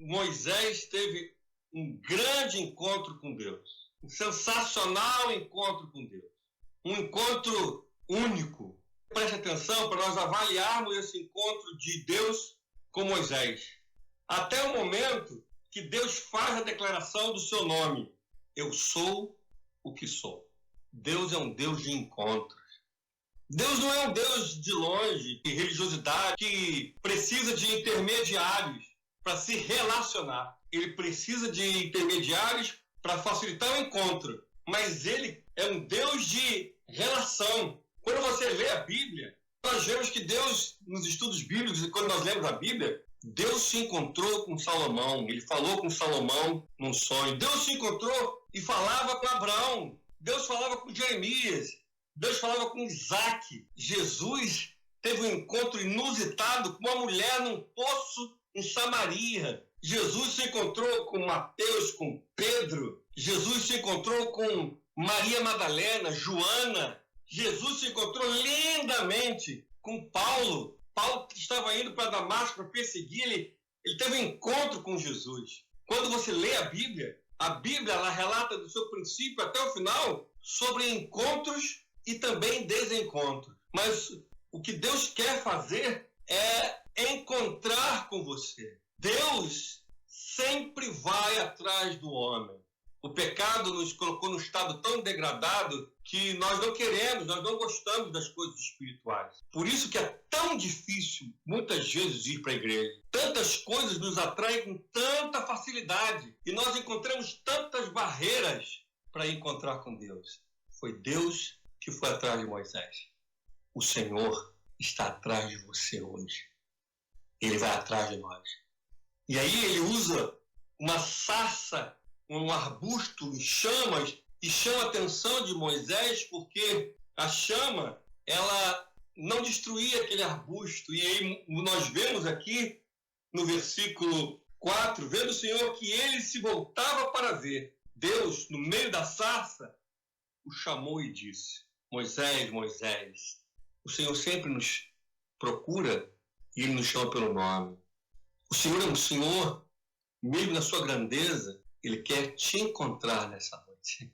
Moisés teve um grande encontro com Deus, um sensacional encontro com Deus, um encontro único. Preste atenção para nós avaliarmos esse encontro de Deus com Moisés. Até o momento que Deus faz a declaração do seu nome: eu sou o que sou. Deus é um Deus de encontros. Deus não é um Deus de longe, de religiosidade, que precisa de intermediários para se relacionar. Ele precisa de intermediários para facilitar o encontro. Mas ele é um Deus de relação. Quando você lê a Bíblia, nós vemos que Deus, nos estudos bíblicos, e quando nós lemos a Bíblia, Deus se encontrou com Salomão. Ele falou com Salomão num sonho. Deus se encontrou e falava com Abraão. Deus falava com Jeremias. Deus falava com Isaac. Jesus teve um encontro inusitado com uma mulher num poço em Samaria. Jesus se encontrou com Mateus, com Pedro. Jesus se encontrou com Maria Madalena, Joana. Jesus se encontrou lindamente com Paulo. Paulo que estava indo para Damasco para perseguir, ele teve um encontro com Jesus. Quando você lê a Bíblia ela relata do seu princípio até o final sobre encontros e também desencontros. Mas o que Deus quer fazer é encontrar com você. Deus sempre vai atrás do homem. O pecado nos colocou num estado tão degradado que nós não queremos, nós não gostamos das coisas espirituais. Por isso que é tão difícil, muitas vezes, ir para a igreja. Tantas coisas nos atraem com tanta facilidade e nós encontramos tantas barreiras para encontrar com Deus. Foi Deus que foi atrás de Moisés. O Senhor está atrás de você hoje. Ele vai atrás de nós. E aí ele usa uma sarça, um arbusto em chamas, e chama a atenção de Moisés, porque a chama, ela não destruía aquele arbusto. E aí nós vemos aqui no versículo 4, vendo o Senhor que ele se voltava para ver. Deus, no meio da sarça, o chamou e disse: Moisés, Moisés. O Senhor sempre nos procura e ele nos chama pelo nome. O Senhor é um Senhor, mesmo na sua grandeza, ele quer te encontrar nessa noite.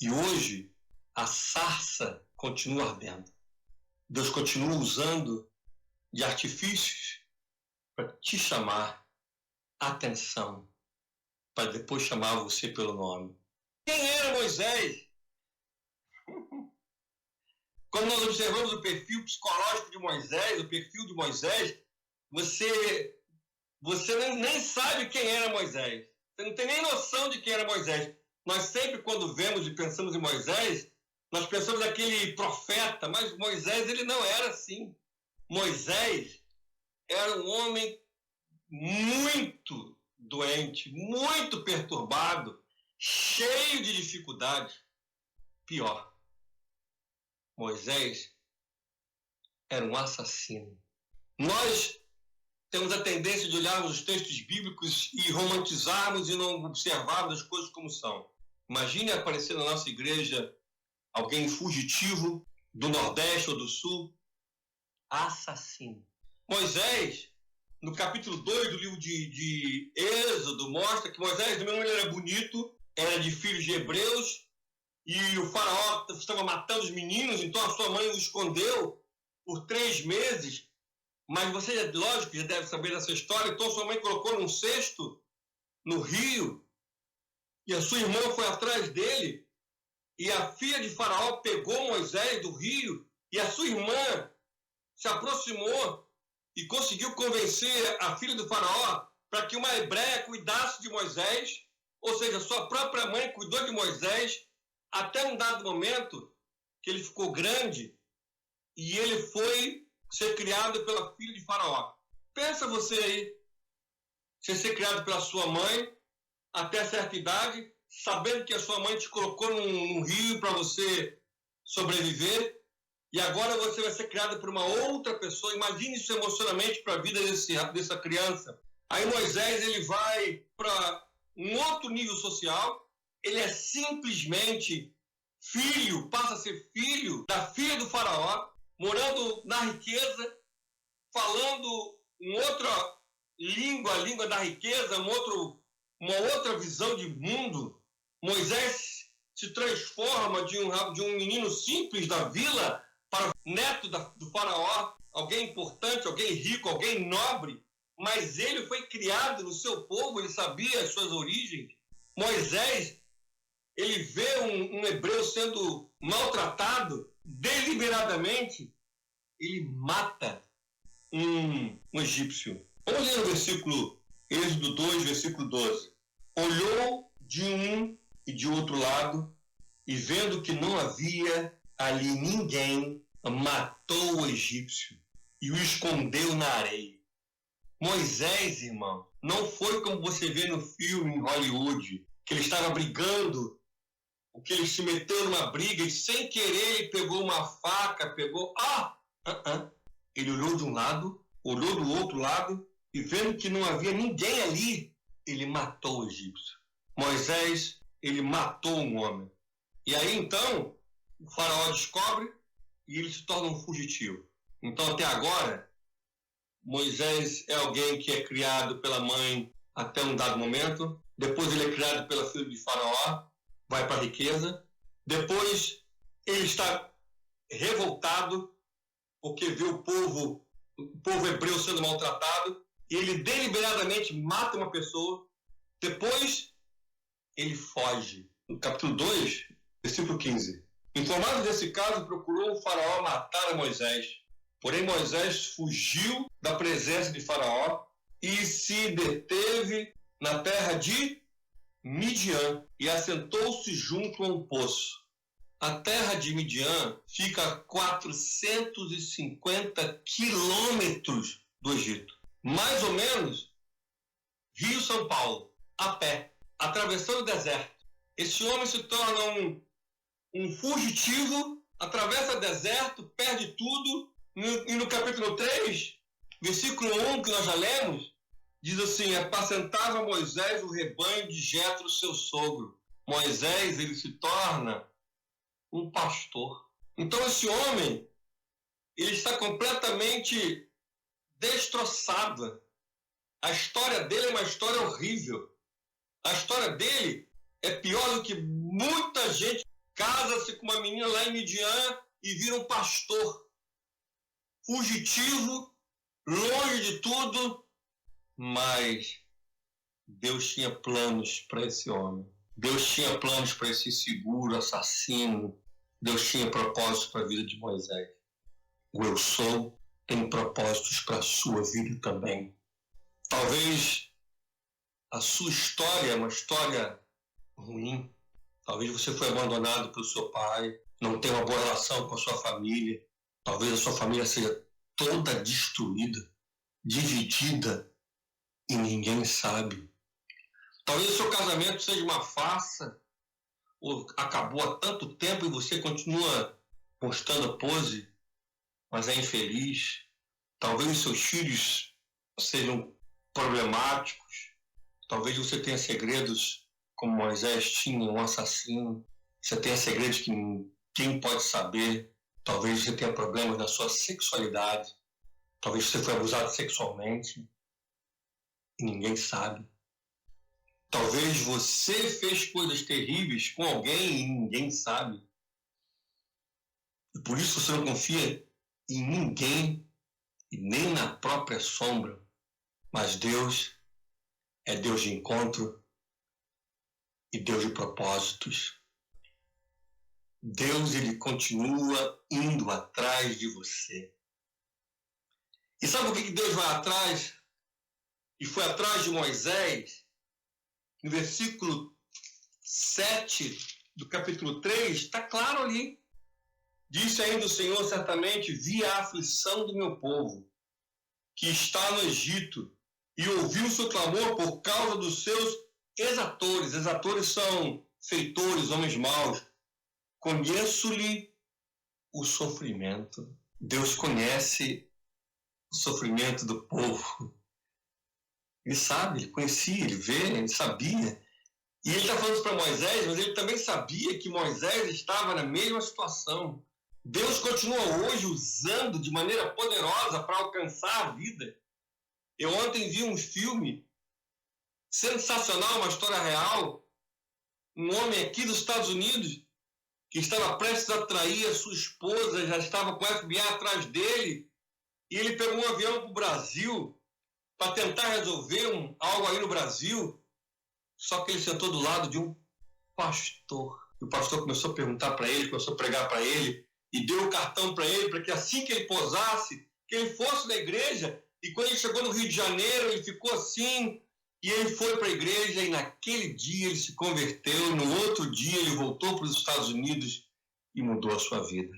E hoje, a sarça continua ardendo. Deus continua usando de artifícios para te chamar a atenção, para depois chamar você pelo nome. Quem era Moisés? Quando nós observamos o perfil psicológico de Moisés, o perfil de Moisés, você nem sabe quem era Moisés. Você não tem nem noção de quem era Moisés. Nós sempre, quando vemos e pensamos em Moisés, nós pensamos naquele profeta, mas Moisés ele não era assim. Moisés era um homem muito doente, muito perturbado, cheio de dificuldades. Pior, Moisés era um assassino. Nós temos a tendência de olharmos os textos bíblicos e romantizarmos e não observarmos as coisas como são. Imagine aparecer na nossa igreja alguém fugitivo do Nordeste ou do Sul, assassino. Moisés, no capítulo 2 do livro de Êxodo, mostra que Moisés, do mesmo ele era bonito, era de filhos de hebreus, e o faraó estava matando os meninos, então a sua mãe o escondeu por 3 meses. Mas você, lógico, já deve saber dessa história. Então sua mãe colocou num cesto no rio e a sua irmã foi atrás dele, e a filha de Faraó pegou Moisés do rio, e a sua irmã se aproximou e conseguiu convencer a filha do Faraó para que uma hebreia cuidasse de Moisés, ou seja, sua própria mãe cuidou de Moisés até um dado momento que ele ficou grande e ele foi ser criado pela filha de Faraó. Pensa você aí, você ser criado pela sua mãe até certa idade, sabendo que a sua mãe te colocou num rio para você sobreviver, e agora você vai ser criado por uma outra pessoa. Imagine isso emocionalmente para a vida dessa criança. Aí Moisés ele vai para um outro nível social, ele é simplesmente filho, passa a ser filho da filha do Faraó, morando na riqueza, falando língua, a língua da riqueza, uma outra visão de mundo. Moisés se transforma de um menino simples da vila para neto do faraó, alguém importante, alguém rico, alguém nobre, mas ele foi criado no seu povo, ele sabia as suas origens. Moisés, ele vê um hebreu sendo maltratado deliberadamente, ele mata um egípcio. Vamos ler o versículo, Êxodo 2, versículo 12. Olhou de um e de outro lado, e vendo que não havia ali ninguém, matou o egípcio e o escondeu na areia. Moisés, irmão, não foi como você vê no filme em Hollywood, que ele estava brigando, que ele se meteu numa briga e sem querer ele pegou uma faca, Ele olhou de um lado, olhou do outro lado e vendo que não havia ninguém ali, ele matou o egípcio. Moisés, ele matou um homem. E aí então, o faraó descobre e ele se torna um fugitivo. Então até agora, Moisés é alguém que é criado pela mãe até um dado momento. Depois ele é criado pela filha de faraó, vai para a riqueza. Depois ele está revoltado porque vê o povo hebreu sendo maltratado. E ele deliberadamente mata uma pessoa. Depois ele foge. No capítulo 2, versículo 15. Informado desse caso, procurou o faraó matar a Moisés. Porém, Moisés fugiu da presença de faraó e se deteve na terra de Midian e assentou-se junto a um poço. A terra de Midian fica a 450 quilômetros do Egito. Mais ou menos Rio São Paulo, a pé, atravessando o deserto. Esse homem se torna um fugitivo, atravessa o deserto, perde tudo. E no capítulo 3, versículo 1, que nós já lemos, diz assim: apacentava Moisés o rebanho de Jetro, seu sogro. Moisés, ele se torna um pastor. Então esse homem, ele está completamente destroçado. A história dele é uma história horrível. A história dele é pior do que muita gente casa-se com uma menina lá em Midian e vira um pastor. Fugitivo, longe de tudo, mas Deus tinha planos para esse homem. Deus tinha planos para esse inseguro, assassino. Deus tinha propósitos para a vida de Moisés. O Eu Sou tem propósitos para a sua vida também. Talvez a sua história é uma história ruim. Talvez você foi abandonado pelo seu pai, não tem uma boa relação com a sua família. Talvez a sua família seja toda destruída, dividida, e ninguém sabe. Talvez o seu casamento seja uma farsa, ou acabou há tanto tempo e você continua postando pose, mas é infeliz. Talvez os seus filhos sejam problemáticos. Talvez você tenha segredos como Moisés tinha, um assassino. Você tenha segredos que ninguém pode saber. Talvez você tenha problemas na sua sexualidade. Talvez você foi abusado sexualmente e ninguém sabe. Talvez você fez coisas terríveis com alguém e ninguém sabe. E por isso você não confia em ninguém e nem na própria sombra. Mas Deus é Deus de encontro e Deus de propósitos. Deus, ele continua indo atrás de você. E sabe o que Deus vai atrás? E foi atrás de Moisés, no versículo 7 do capítulo 3, está claro ali. Disse ainda o Senhor: certamente vi a aflição do meu povo, que está no Egito, e ouvi o seu clamor por causa dos seus exatores. Exatores são feitores, homens maus. Conheço-lhe o sofrimento. Deus conhece o sofrimento do povo. Ele sabe, ele conhecia, ele vê, ele sabia. E ele está falando isso para Moisés, mas ele também sabia que Moisés estava na mesma situação. Deus continua hoje usando de maneira poderosa para alcançar a vida Eu ontem vi um filme sensacional, uma história real. Um homem aqui dos Estados Unidos que estava prestes a trair a sua esposa, já estava com o FBI atrás dele, e ele pegou um avião para o Brasil para tentar resolver algo aí no Brasil, só que ele sentou do lado de um pastor. E o pastor começou a perguntar para ele, começou a pregar para ele, e deu o cartão para ele, para que assim que ele posasse, que ele fosse na igreja, e quando ele chegou no Rio de Janeiro, ele ficou assim, e ele foi para a igreja, e naquele dia ele se converteu, e no outro dia ele voltou para os Estados Unidos e mudou a sua vida.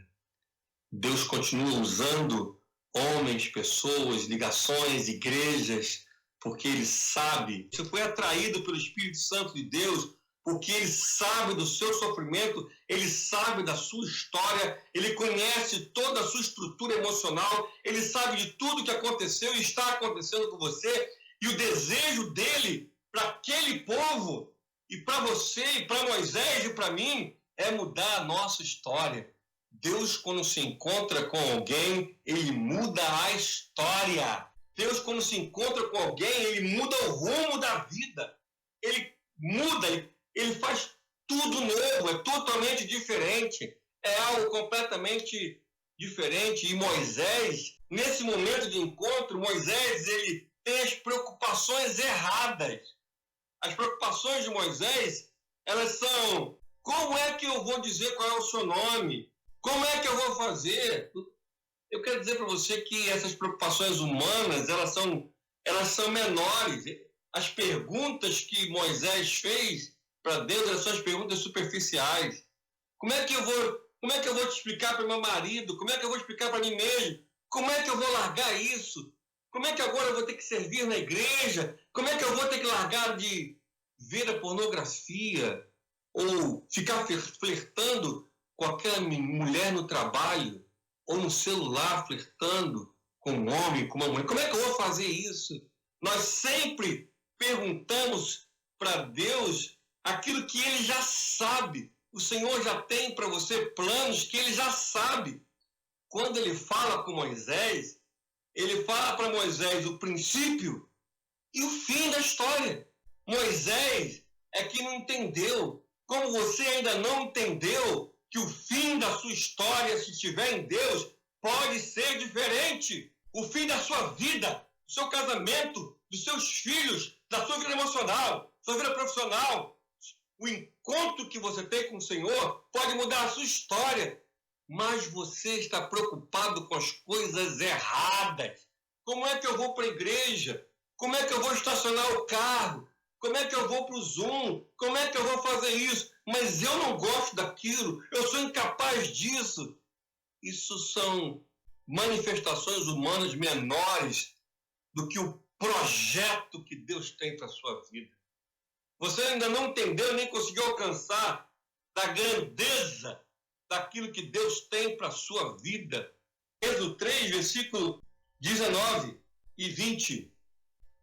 Deus continua usando homens, pessoas, ligações, igrejas, porque Ele sabe. Você foi atraído pelo Espírito Santo de Deus, porque Ele sabe do seu sofrimento, Ele sabe da sua história, Ele conhece toda a sua estrutura emocional, Ele sabe de tudo que aconteceu e está acontecendo com você, e o desejo dEle para aquele povo, e para você, e para Moisés, e para mim, é mudar a nossa história. Deus, quando se encontra com alguém, Ele muda a história. Deus, quando se encontra com alguém, Ele muda o rumo da vida. Ele muda, Ele faz tudo novo, é totalmente diferente. É algo completamente diferente. E Moisés, nesse momento de encontro, Moisés, ele tem as preocupações erradas. As preocupações de Moisés, elas são: como é que eu vou dizer qual é o seu nome? Como é que eu vou fazer? Eu quero dizer para você que essas preocupações humanas, elas são menores. As perguntas que Moisés fez para Deus, elas são as perguntas superficiais. Como é que eu vou te explicar para meu marido? Como é que eu vou explicar para mim mesmo? Como é que eu vou largar isso? Como é que agora eu vou ter que servir na igreja? Como é que eu vou ter que largar de ver a pornografia? Ou ficar flertando com aquela mulher no trabalho, ou no celular, flertando com um homem, com uma mulher. Como é que eu vou fazer isso? Nós sempre perguntamos para Deus aquilo que Ele já sabe. O Senhor já tem para você planos que Ele já sabe. Quando Ele fala com Moisés, Ele fala para Moisés o princípio e o fim da história. Moisés é que não entendeu. Como você ainda não entendeu que o fim da sua história, se estiver em Deus, pode ser diferente. O fim da sua vida, do seu casamento, dos seus filhos, da sua vida emocional, sua vida profissional. O encontro que você tem com o Senhor pode mudar a sua história. Mas você está preocupado com as coisas erradas. Como é que eu vou para a igreja? Como é que eu vou estacionar o carro? Como é que eu vou para o Zoom? Como é que eu vou fazer isso? Mas eu não gosto daquilo, eu sou incapaz disso. Isso são manifestações humanas menores do que o projeto que Deus tem para a sua vida. Você ainda não entendeu nem conseguiu alcançar da grandeza daquilo que Deus tem para a sua vida. Êxodo 3, versículo 19 e 20.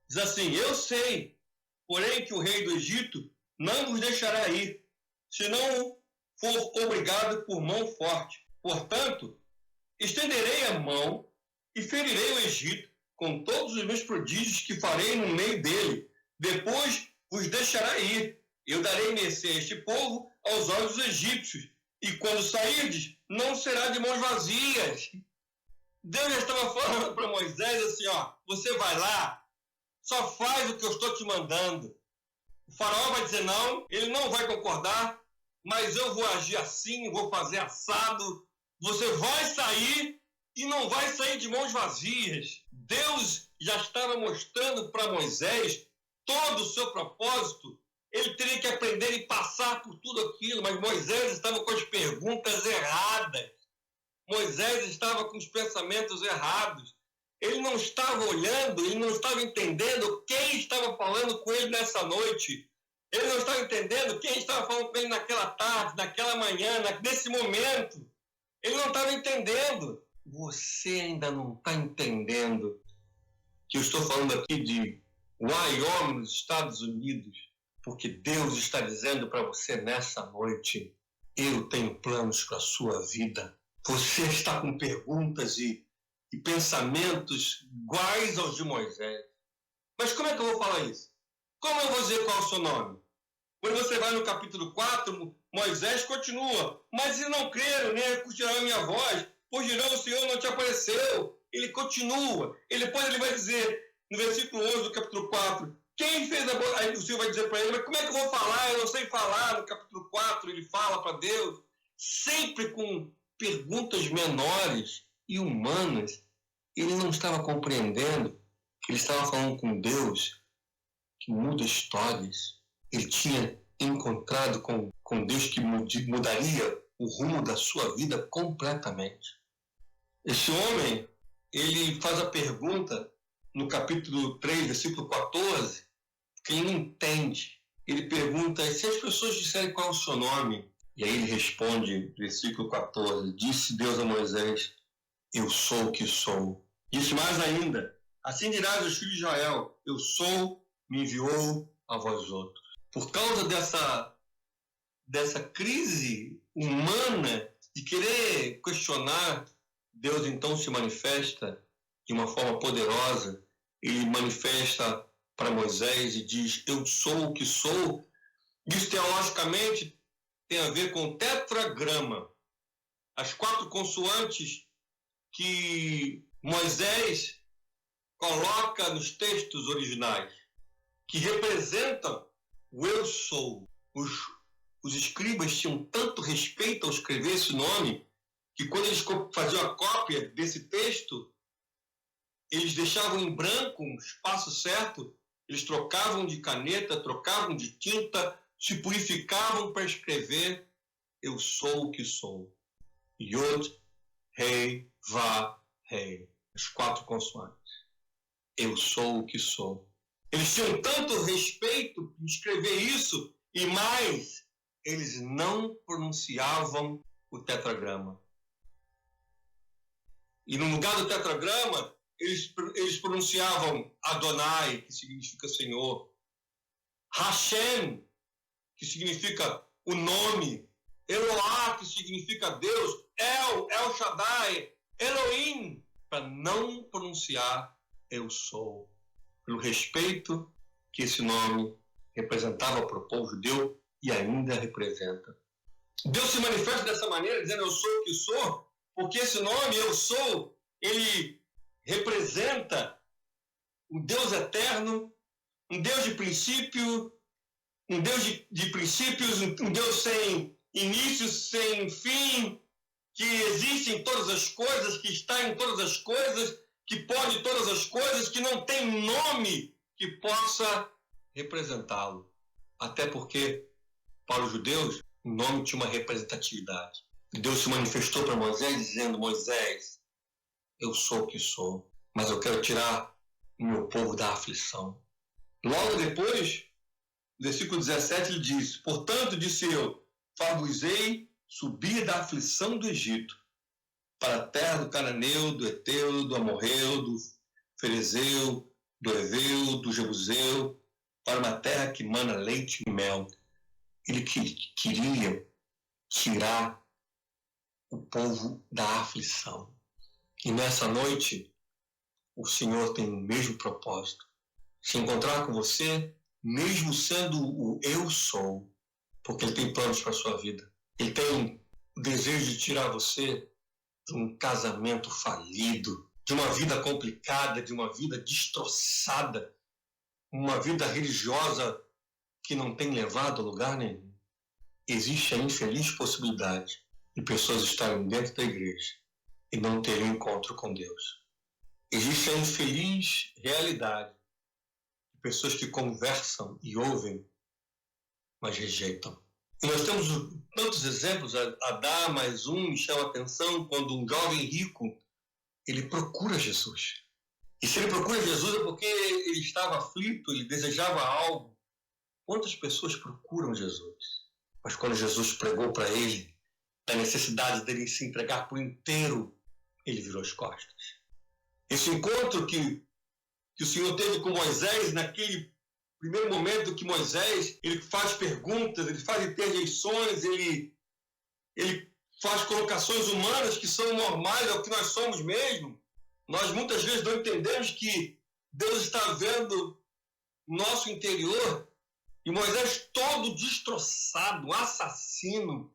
Diz assim: eu sei, porém, que o rei do Egito não vos deixará ir, se não for obrigado por mão forte. Portanto, estenderei a mão e ferirei o Egito com todos os meus prodígios que farei no meio dele. Depois vos deixará ir. Eu darei mercê a este povo aos olhos dos egípcios. E quando sairdes, não será de mãos vazias. Deus já estava falando para Moisés assim, você vai lá, só faz o que eu estou te mandando. O faraó vai dizer não, ele não vai concordar, mas eu vou agir assim, vou fazer assado. Você vai sair e não vai sair de mãos vazias. Deus já estava mostrando para Moisés todo o seu propósito. Ele teria que aprender e passar por tudo aquilo, mas Moisés estava com as perguntas erradas. Moisés estava com os pensamentos errados. Ele não estava olhando, ele não estava entendendo quem estava falando com ele nessa noite. Ele não estava entendendo quem estava falando com ele naquela tarde, naquela manhã, nesse momento. Ele não estava entendendo. Você ainda não está entendendo que eu estou falando aqui de Wyoming, nos Estados Unidos, porque Deus está dizendo para você nessa noite: eu tenho planos para a sua vida. Você está com perguntas e pensamentos iguais aos de Moisés. Mas como é que eu vou falar isso? Como eu vou dizer qual é o seu nome? Quando você vai no capítulo 4, Moisés continua. Mas se não creram, nem escutarão a minha voz, pois dirão, o Senhor não te apareceu. Ele continua. Depois ele vai dizer, no versículo 11 do capítulo 4, quem fez a boa... Aí o Senhor vai dizer para ele, mas como é que eu vou falar? Eu não sei falar. No capítulo 4 ele fala para Deus, sempre com perguntas menores e humanas. Ele não estava compreendendo que ele estava falando com Deus que muda histórias. Ele tinha encontrado com Deus que mudaria o rumo da sua vida completamente. Esse homem, ele faz a pergunta no capítulo 3, versículo 14, que ele não entende. Ele pergunta, se as pessoas disserem qual é o seu nome? E aí ele responde, versículo 14, disse Deus a Moisés, eu sou o que sou. Disse mais ainda, assim dirás aos filhos de Israel, eu sou, me enviou a vós outros. Por causa dessa crise humana de querer questionar, Deus então se manifesta de uma forma poderosa. Ele manifesta para Moisés e diz, eu sou o que sou. Isso teologicamente tem a ver com tetragrama. As 4 consoantes que Moisés coloca nos textos originais, que representam o eu sou. Os escribas tinham tanto respeito ao escrever esse nome, que quando eles faziam a cópia desse texto, eles deixavam em branco um espaço certo, eles trocavam de caneta, trocavam de tinta, se purificavam para escrever eu sou o que sou. Yod, Rei, Vá, Rei. As 4 consoantes. Eu sou o que sou. Eles tinham tanto respeito em escrever isso, e mais, eles não pronunciavam o tetragrama. E no lugar do tetragrama, eles pronunciavam Adonai, que significa Senhor, Hashem, que significa o nome, Eloá, que significa Deus, El Shaddai, Elohim, para não pronunciar eu sou, pelo respeito que esse nome representava para o povo judeu e ainda representa. Deus se manifesta dessa maneira, dizendo eu sou o que sou, porque esse nome, eu sou, ele representa um Deus eterno, um Deus de princípio, um Deus de princípios, um Deus sem início, sem fim, que existe em todas as coisas, que está em todas as coisas, que pode todas as coisas, que não tem nome que possa representá-lo. Até porque, para os judeus, o nome tinha uma representatividade. Deus se manifestou para Moisés dizendo, Moisés, eu sou o que sou, mas eu quero tirar o meu povo da aflição. Logo depois, versículo 17, ele diz, portanto, disse eu, far-vos-ei subir da aflição do Egito, para a terra do Cananeu, do Eteu, do Amorreu, do Ferezeu, do Eveu, do Jebuseu, para uma terra que mana leite e mel. Ele queria tirar o povo da aflição. E nessa noite, o Senhor tem o mesmo propósito. Se encontrar com você, mesmo sendo o eu sou, porque Ele tem planos para a sua vida. Ele tem o desejo de tirar você de um casamento falido, de uma vida complicada, de uma vida destroçada, uma vida religiosa que não tem levado a lugar nenhum. Existe a infeliz possibilidade de pessoas estarem dentro da igreja e não terem encontro com Deus. Existe a infeliz realidade de pessoas que conversam e ouvem, mas rejeitam. E nós temos tantos exemplos a dar, mas um me chama a atenção quando um jovem rico, ele procura Jesus. E se ele procura Jesus é porque ele estava aflito, ele desejava algo. Quantas pessoas procuram Jesus? Mas quando Jesus pregou para ele a necessidade dele se entregar por inteiro, ele virou as costas. Esse encontro que o Senhor teve com Moisés naquele primeiro momento que Moisés, ele faz perguntas, ele faz interjeições, ele faz colocações humanas que são normais, é o que nós somos mesmo. Nós muitas vezes não entendemos que Deus está vendo nosso interior, e Moisés todo destroçado, um assassino,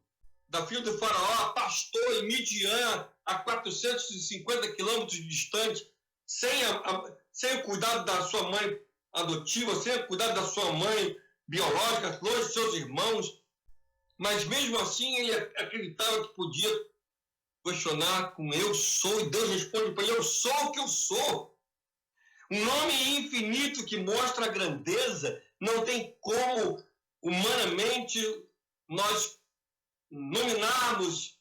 da filha do faraó, pastor em Midian, a 450 quilômetros distante, sem o cuidado da sua mãe adotiva, sem o cuidado da sua mãe biológica, longe de seus irmãos, mas mesmo assim ele acreditava que podia questionar com eu sou, e Deus responde para ele, eu sou o que eu sou. Um nome infinito que mostra a grandeza, não tem como humanamente nós nominarmos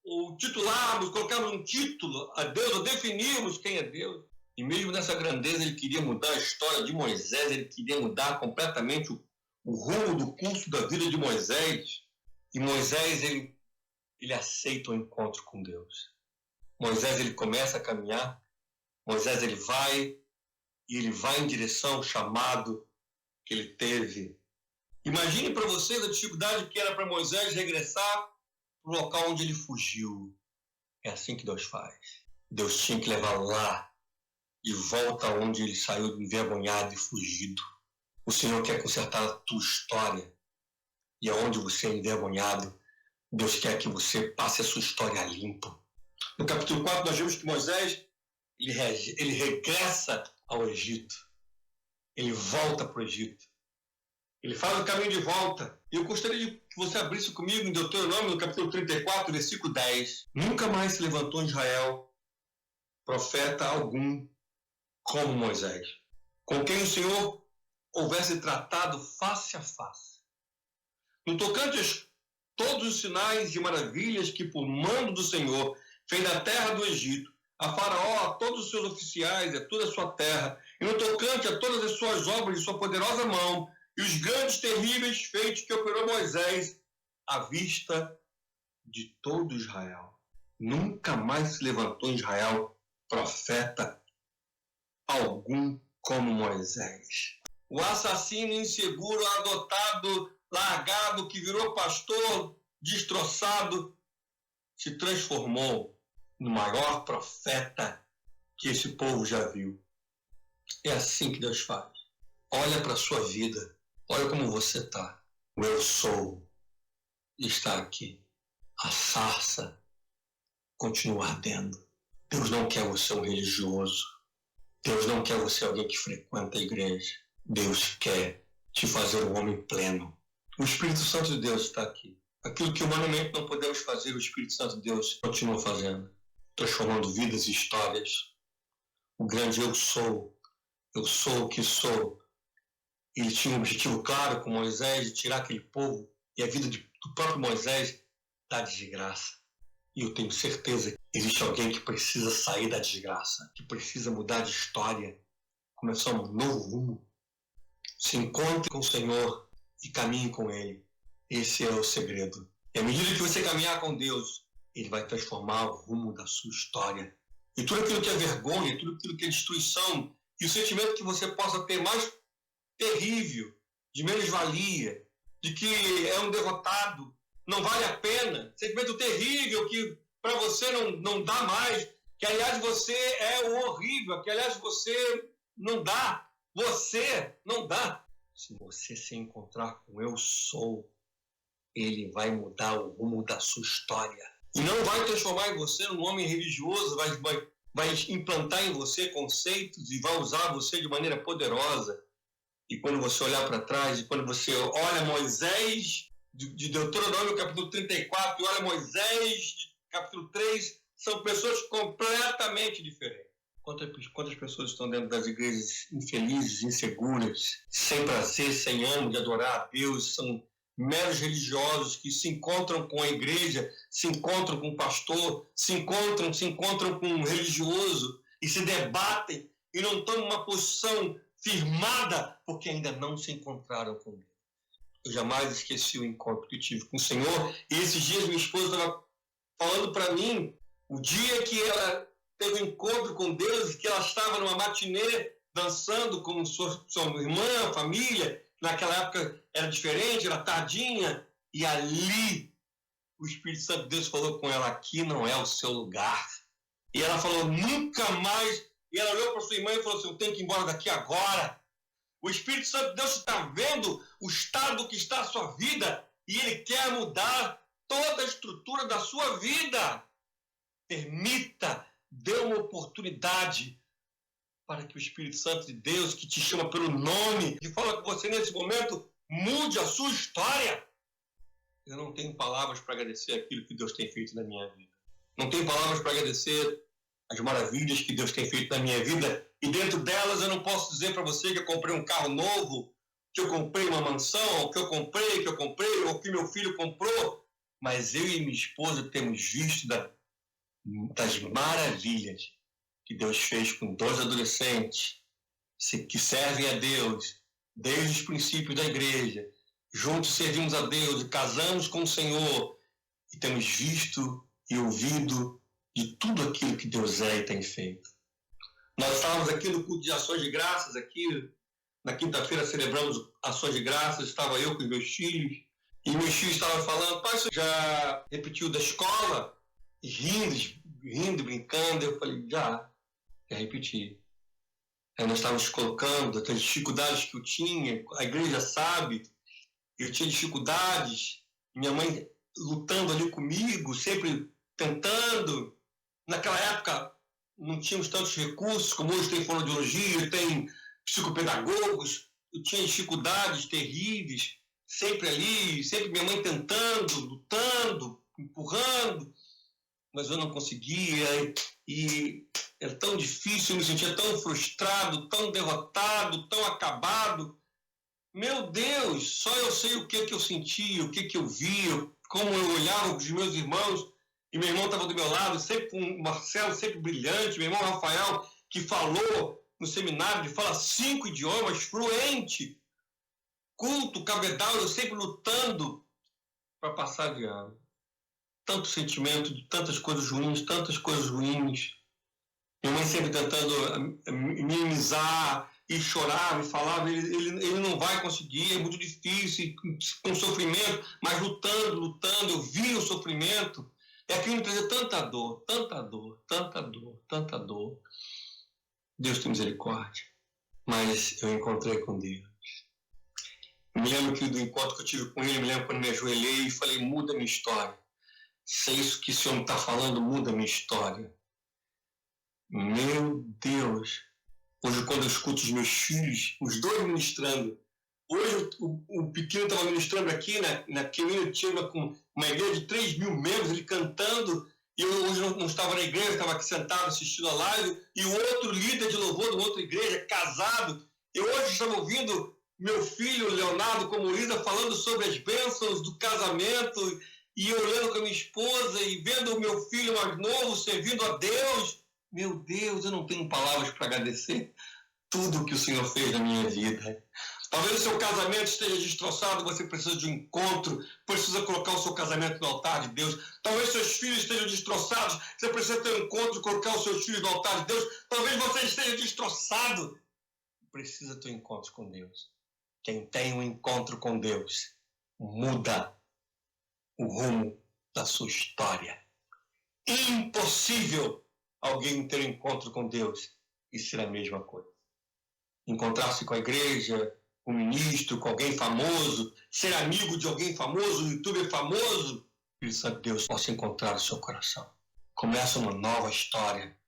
ou titularmos, colocarmos um título a Deus, ou definirmos quem é Deus. E mesmo nessa grandeza ele queria mudar a história de Moisés, ele queria mudar completamente o rumo do curso da vida de Moisés. E Moisés, ele aceita o encontro com Deus. Moisés, ele começa a caminhar, Moisés, ele vai em direção ao chamado que ele teve. Imagine para vocês a dificuldade que era para Moisés regressar para o local onde ele fugiu. É assim que Deus faz. Deus tinha que levar lá e volta onde ele saiu envergonhado e fugido. O Senhor quer consertar a tua história. E aonde você é envergonhado, Deus quer que você passe a sua história limpa. No capítulo 4, nós vemos que Moisés ele regressa ao Egito. Ele volta para o Egito. Ele faz o caminho de volta. E eu gostaria que você abrisse comigo em Deuteronômio, no capítulo 34, versículo 10. Nunca mais se levantou em Israel profeta algum como Moisés, com quem o Senhor houvesse tratado face a face. No tocante a todos os sinais e maravilhas que, por mando do Senhor, fez na terra do Egito, a Faraó, a todos os seus oficiais e a toda a sua terra, e no tocante a todas as suas obras de sua poderosa mão, e os grandes terríveis feitos que operou Moisés à vista de todo Israel. Nunca mais se levantou em Israel profeta algum como Moisés. O assassino inseguro, adotado, largado, que virou pastor, destroçado, se transformou no maior profeta que esse povo já viu. É assim que Deus faz. Olha para a sua vida. Olha como você está. O eu sou está aqui. A sarça continua ardendo. Deus não quer você um religioso. Deus não quer você alguém que frequenta a igreja. Deus quer te fazer um homem pleno. O Espírito Santo de Deus está aqui. Aquilo que humanamente não podemos fazer, o Espírito Santo de Deus continua fazendo. Transformando vidas e histórias. O grande eu sou o que sou. Ele tinha um objetivo claro com Moisés de tirar aquele povo e a vida do próprio Moisés da desgraça. E eu tenho certeza que existe alguém que precisa sair da desgraça, que precisa mudar de história, começar um novo rumo. Se encontre com o Senhor e caminhe com Ele. Esse é o segredo. E à medida que você caminhar com Deus, Ele vai transformar o rumo da sua história. E tudo aquilo que é vergonha, tudo aquilo que é destruição, e o sentimento que você possa ter mais terrível, de menos-valia, de que é um derrotado, não vale a pena, sentimento terrível que para você não dá mais, que aliás você é o horrível, que aliás você não dá, Se você se encontrar com eu sou, ele vai mudar o rumo da sua história. E não vai transformar em você um homem religioso, vai implantar em você conceitos e vai usar você de maneira poderosa. E quando você olhar para trás, e quando você olha Moisés, de Deuteronômio capítulo 34, e olha Moisés, capítulo 3, são pessoas completamente diferentes. Quantas pessoas estão dentro das igrejas infelizes, inseguras, sem prazer, sem ânimo de adorar a Deus, são meros religiosos que se encontram com a igreja, se encontram com o pastor, se encontram com um religioso e se debatem e não tomam uma posição firmada porque ainda não se encontraram com Deus. Eu jamais esqueci o encontro que tive com o Senhor, e esses dias minha esposa estava falando para mim o dia que ela teve um encontro com Deus, que ela estava numa matinê dançando com sua irmã, família. Naquela época era diferente, era tardinha, e ali o Espírito Santo de Deus falou com ela: aqui não é o seu lugar. E ela falou: nunca mais. E ela olhou para sua irmã e falou assim: eu tenho que ir embora daqui agora. O Espírito Santo de Deus está vendo o estado que está a sua vida e ele quer mudar toda a estrutura da sua vida. Permita, dê uma oportunidade para que o Espírito Santo de Deus, que te chama pelo nome, que fala com você nesse momento, mude a sua história. Eu não tenho palavras para agradecer aquilo que Deus tem feito na minha vida. Não tenho palavras para agradecer as maravilhas que Deus tem feito na minha vida. E dentro delas eu não posso dizer para você que eu comprei um carro novo, que eu comprei uma mansão, que eu comprei, ou que meu filho comprou. Mas eu e minha esposa temos visto das maravilhas que Deus fez com 2 adolescentes que servem a Deus desde os princípios da igreja. Juntos servimos a Deus e casamos com o Senhor e temos visto e ouvido de tudo aquilo que Deus é e tem feito. Nós estávamos aqui no culto de ações de graças, aqui na quinta-feira celebramos ações de graças, estava eu com os meus filhos, e meus filhos estavam falando, pai, você já repetiu da escola? E rindo, brincando, eu falei, já repeti. Aí nós estávamos colocando as dificuldades que eu tinha, a igreja sabe, eu tinha dificuldades, minha mãe lutando ali comigo, sempre tentando. Naquela época não tínhamos tantos recursos, como hoje tem fonoaudiologia, tem psicopedagogos, eu tinha dificuldades terríveis, sempre ali, sempre minha mãe tentando, lutando, empurrando, mas eu não conseguia, e era tão difícil, eu me sentia tão frustrado, tão derrotado, tão acabado. Meu Deus, só eu sei o que eu sentia, o que eu via, como eu olhava os meus irmãos, e meu irmão estava do meu lado, sempre com o Marcelo, sempre brilhante, meu irmão Rafael, que falou no seminário, fala 5 idiomas, fluente, culto, cabedal, eu sempre lutando para passar de ano. Tanto sentimento de tantas coisas ruins. Minha mãe sempre tentando minimizar e chorar, me falava, ele não vai conseguir, é muito difícil, com sofrimento, mas lutando, eu via o sofrimento, e aquilo me trazia tanta dor. Deus tem misericórdia, mas eu encontrei com Deus. Eu me lembro que do encontro que eu tive com ele, me lembro quando me ajoelhei e falei, muda minha história. Se é isso que esse homem está falando, muda minha história. Meu Deus! Hoje, quando eu escuto os meus filhos, os 2 ministrando, hoje o pequeno estava ministrando aqui, que eu tinha uma igreja de 3 mil membros, ele cantando, e eu hoje não estava na igreja, estava aqui sentado assistindo a live, e o outro líder de louvor de uma outra igreja, casado, eu hoje estava ouvindo meu filho, Leonardo, como Lisa, falando sobre as bênçãos do casamento, e eu olhando com a minha esposa, e vendo o meu filho mais novo servindo a Deus. Meu Deus, eu não tenho palavras para agradecer tudo que o Senhor fez na minha vida. Talvez o seu casamento esteja destroçado, você precisa de um encontro, precisa colocar o seu casamento no altar de Deus. Talvez seus filhos estejam destroçados, você precisa ter um encontro e colocar os seus filhos no altar de Deus. Talvez você esteja destroçado, precisa ter um encontro com Deus. Quem tem um encontro com Deus muda o rumo da sua história. Impossível alguém ter um encontro com Deus e ser a mesma coisa. Encontrar-se com a igreja, com um ministro, com alguém famoso, ser amigo de alguém famoso, um youtuber famoso, e Espírito de Deus possa encontrar o seu coração. Começa uma nova história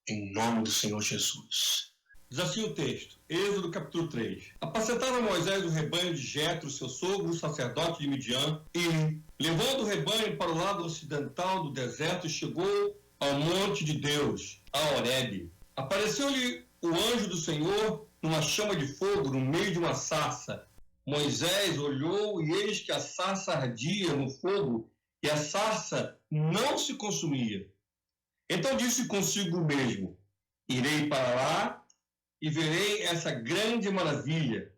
em nome do Senhor Jesus. Desafio o texto. Êxodo capítulo 3. Apacentava Moisés o rebanho de Jetro, seu sogro, sacerdote de Midian, e, levando o rebanho para o lado ocidental do deserto, chegou ao monte de Deus, a Horebe. Apareceu-lhe o anjo do Senhor numa chama de fogo no meio de uma sarça. Moisés olhou e eis que a sarça ardia no fogo e a sarça não se consumia. Então disse consigo mesmo, irei para lá e verei essa grande maravilha,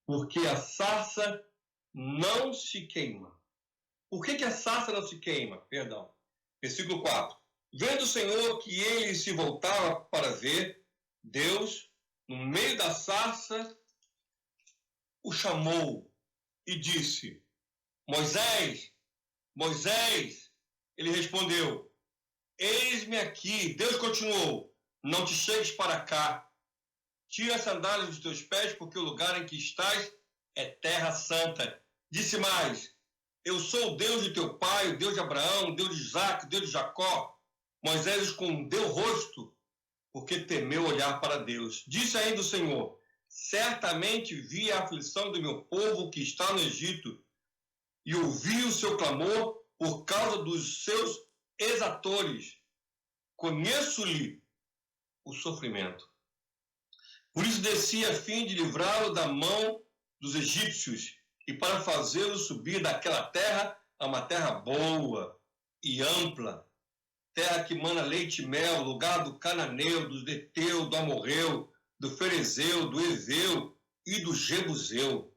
porque a sarça não se queima. Por que a sarça não se queima? Perdão. Versículo 4. Vendo o Senhor que ele se voltava para ver, Deus, no meio da sarça, o chamou e disse, Moisés, Moisés. Ele respondeu, eis-me aqui. Deus continuou, não te chegues para cá, tira as sandálias dos teus pés, porque o lugar em que estás é terra santa. Disse mais: eu sou o Deus de teu pai, o Deus de Abraão, o Deus de Isaque, o Deus de Jacó. Moisés escondeu o rosto, porque temeu olhar para Deus. Disse ainda o Senhor: certamente vi a aflição do meu povo que está no Egito, e ouvi o seu clamor por causa dos seus exatores. Conheço-lhe o sofrimento. Por isso desci a fim de livrá-lo da mão dos egípcios e para fazê-lo subir daquela terra a uma terra boa e ampla, terra que mana leite e mel, lugar do cananeu, do Eteu, do amorreu, do ferezeu, do eveu e do jebuseu.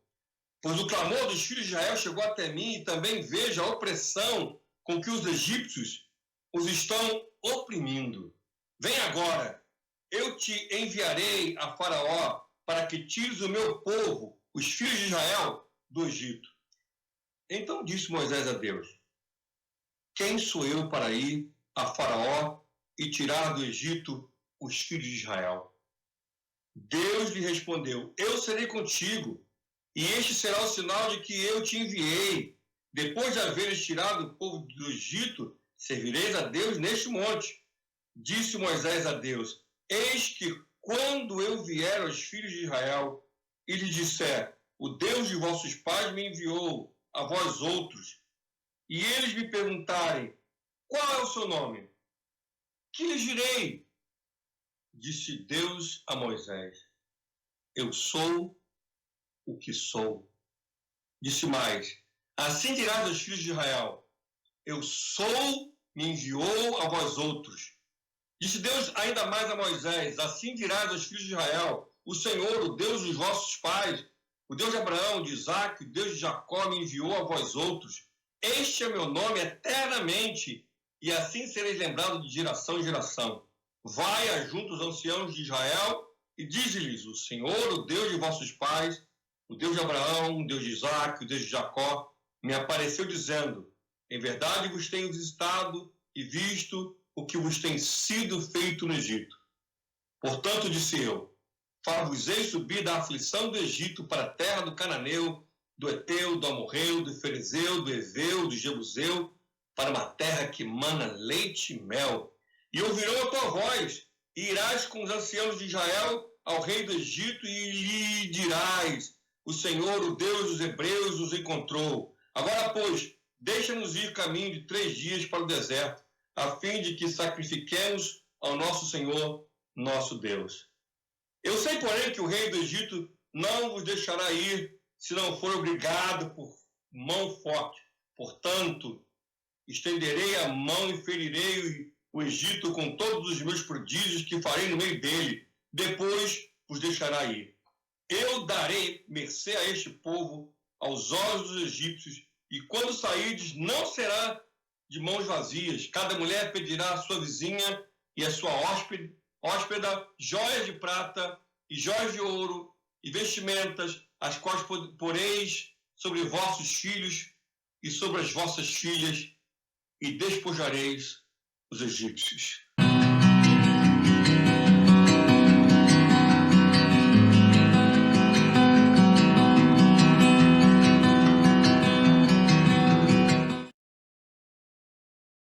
Pois o clamor dos filhos de Israel chegou até mim, e também vejo a opressão com que os egípcios os estão oprimindo. Vem agora, eu te enviarei a Faraó para que tires o meu povo, os filhos de Israel, do Egito. Então disse Moisés a Deus: quem sou eu para ir a Faraó e tirar do Egito os filhos de Israel? Deus lhe respondeu: eu serei contigo, e este será o sinal de que eu te enviei. Depois de haveres tirado o povo do Egito, servireis a Deus neste monte. Disse Moisés a Deus: eis que quando eu vier aos filhos de Israel e lhes disser: o Deus de vossos pais me enviou a vós outros, e eles me perguntarem: qual é o seu nome? Que lhes direi? Disse Deus a Moisés: eu sou o que sou. Disse mais: assim dirás aos filhos de Israel: eu sou, me enviou a vós outros. Disse Deus ainda mais a Moisés: assim dirás aos filhos de Israel: o Senhor, o Deus dos vossos pais, o Deus de Abraão, de Isaque, o Deus de Jacó, me enviou a vós outros. Este é meu nome eternamente, e assim sereis lembrados de geração em geração. Vai ajunta os anciãos de Israel e dize-lhes: o Senhor, o Deus de vossos pais, o Deus de Abraão, o Deus de Isaque, o Deus de Jacó, me apareceu dizendo: em verdade vos tenho visitado e visto o que vos tem sido feito no Egito. Portanto, disse eu: far-vos-ei subir da aflição do Egito para a terra do cananeu, do Eteu, do amorreu, do ferezeu, do eveu, do jebuseu, para uma terra que mana leite e mel. E ouvirão a tua voz, e irás com os anciãos de Israel ao rei do Egito, e lhe dirás: o Senhor, o Deus dos hebreus, os encontrou. Agora, pois, deixa-nos ir caminho de 3 dias para o deserto, a fim de que sacrifiquemos ao nosso Senhor, nosso Deus. Eu sei, porém, que o rei do Egito não vos deixará ir, se não for obrigado por mão forte. Portanto, estenderei a mão e ferirei o Egito com todos os meus prodígios que farei no meio dele. Depois vos deixará ir. Eu darei mercê a este povo, aos olhos dos egípcios, e quando sairdes, não será de mãos vazias. Cada mulher pedirá à sua vizinha e à sua hóspeda joias de prata e joias de ouro e vestimentas, as quais poreis sobre vossos filhos e sobre as vossas filhas, e despojareis os egípcios.